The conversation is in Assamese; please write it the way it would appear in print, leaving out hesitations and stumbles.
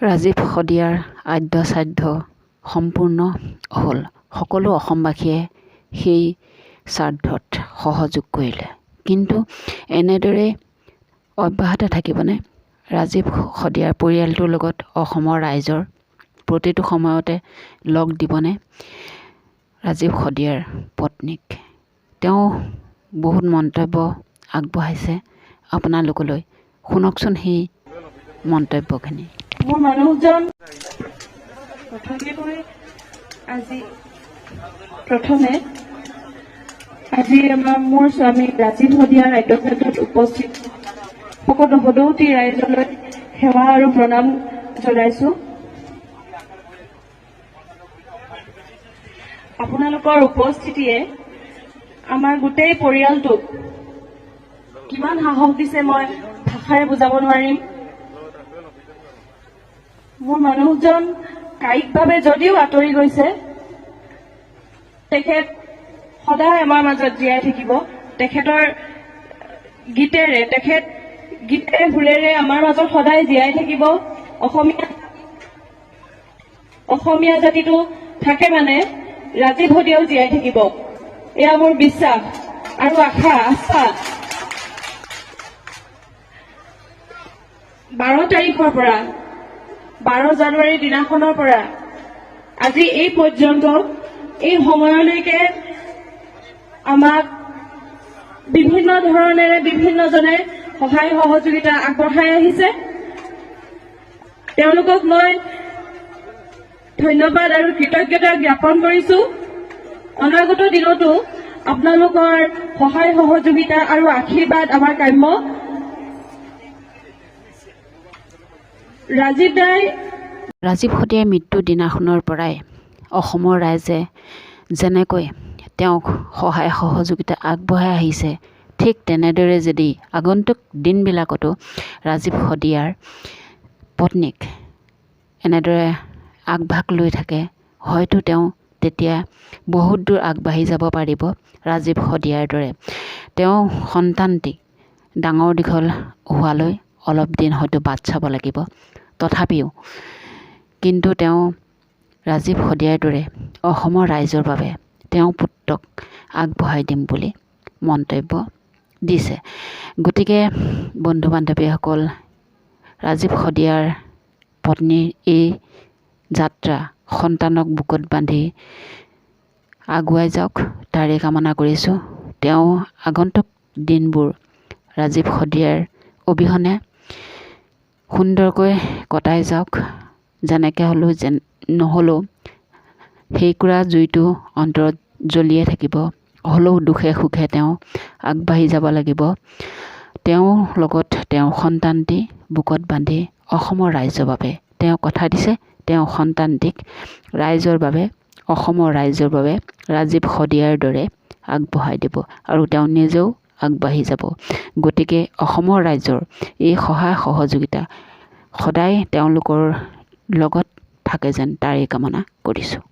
ৰাজীৱ শদিয়াৰ আদ্যশ্ৰাদ্ধ সম্পূৰ্ণ হ'ল। সকলো অসমবাসীয়ে সেই শ্ৰাদ্ধত সহযোগ কৰিলে। কিন্তু এনেদৰে অব্যাহত থাকিবনে? ৰাজীৱ শদিয়াৰ পৰিয়ালটোৰ লগত অসমৰ ৰাইজৰ প্ৰতিটো সময়তে লগ দিবনে ৰাজীৱ শদিয়াৰ পত্নীক? তেওঁ বহুত মন্তব্য আগবঢ়াইছে আপোনালোকলৈ। শুনকচোন সেই মন্তব্যখিনি। মোৰ মানুহজন প্ৰথমে আজি মোৰ স্বামী ৰাজীৱ শদিয়াৰ আদ্যশ্ৰাদ্ধত উপস্থিত সকলো সদৌতী ৰাইজলৈ সেৱা আৰু প্ৰণাম জনাইছো। আপোনালোকৰ উপস্থিতিয়ে আমাৰ গোটেই পৰিয়ালটোক কিমান সাহস দিছে মই ভাষাৰে বুজাব নোৱাৰিম। মোৰ মানুহজন কায়িকভাৱে যদিও আঁতৰি গৈছে, তেখেত সদায় আমাৰ মাজত জীয়াই থাকিব। তেখেতৰ গীতেৰে সুৰেৰে আমাৰ মাজত সদায় জীয়াই থাকিব। অসমীয়া জাতিটো থাকে মানে ৰাজীৱ শদিয়াও জীয়াই থাকিব, এয়া মোৰ বিশ্বাস আৰু আস্থা। 12 তাৰিখৰ পৰা 12 জানুৱাৰীৰ দিনাখনৰ পৰা আজি এই পৰ্যন্ত এই সময়লৈকে আমাক বিভিন্ন ধৰণেৰে বিভিন্নজনে সহায় সহযোগিতা আগবঢ়াই আহিছে। তেওঁলোকক মই ধন্যবাদ আৰু কৃতজ্ঞতা জ্ঞাপন কৰিছো। অনাগত দিনতো আপোনালোকৰ সহায় সহযোগিতা আৰু আশীৰ্বাদ আমাৰ কাম্য। ৰাজীৱ শদিয়াৰ মৃত্যুৰ দিনাখনৰ পৰাই অসমৰ ৰাইজে যেনেকৈ তেওঁক সহায় সহযোগিতা আগবঢ়াই আহিছে, ঠিক তেনেদৰে যদি আগন্তুক দিনবিলাকতো ৰাজীৱ শদিয়াৰ পত্নীক এনেদৰে আগভাগ লৈ থাকে, হয়তো তেওঁ তেতিয়া বহুত দূৰ আগবাঢ়ি যাব পাৰিব। ৰাজীৱ শদিয়াৰ দৰে তেওঁ সন্তানটি ডাঙৰ দীঘল হোৱালৈ অলপ দিন হয়তো বাট চাব লাগিব। তথাপিও কিন্তু তেওঁ ৰাজীৱ শদিয়াৰ দৰে অসমৰ ৰাইজৰ বাবে তেওঁ পুত্ৰক আগবঢ়াই দিম বুলি মন্তব্য দিছে। গতিকে বন্ধু বান্ধৱীসকল, ৰাজীৱ শদিয়াৰ পত্নীৰ এই যাত্ৰা সন্তানক বুকুত বান্ধি আগুৱাই যাওক, তাৰে কামনা কৰিছোঁ। তেওঁ আগন্তুক দিনবোৰ ৰাজীৱ শদিয়াৰ অবিহনে সুন্দৰকৈ কটাই যাওক। যেনেকৈ হ'লেও নহ'লেও সেইকুৰা জুইটো অন্তৰত জ্বলিয়ে থাকিব। হ'লেও দুখে সুখে তেওঁ আগবাঢ়ি যাব লাগিব। তেওঁৰ লগত তেওঁৰ সন্তানটি বুকুত বান্ধি অসমৰ ৰাইজৰ বাবে তেওঁ কথা দিছে, তেওঁ সন্তানটিক ৰাইজৰ বাবে, অসমৰ ৰাইজৰ বাবে ৰাজীৱ শদিয়াৰ দৰে আগবঢ়াই দিব আৰু তেওঁ নিজেও আগবাঢ়ি যাব। গতিকে অসমৰ ৰাইজৰ এই সহায় সহযোগিতা সদায় তেওঁলোকৰ লগত থাকে যেন তাৰেই কামনা কৰিছোঁ।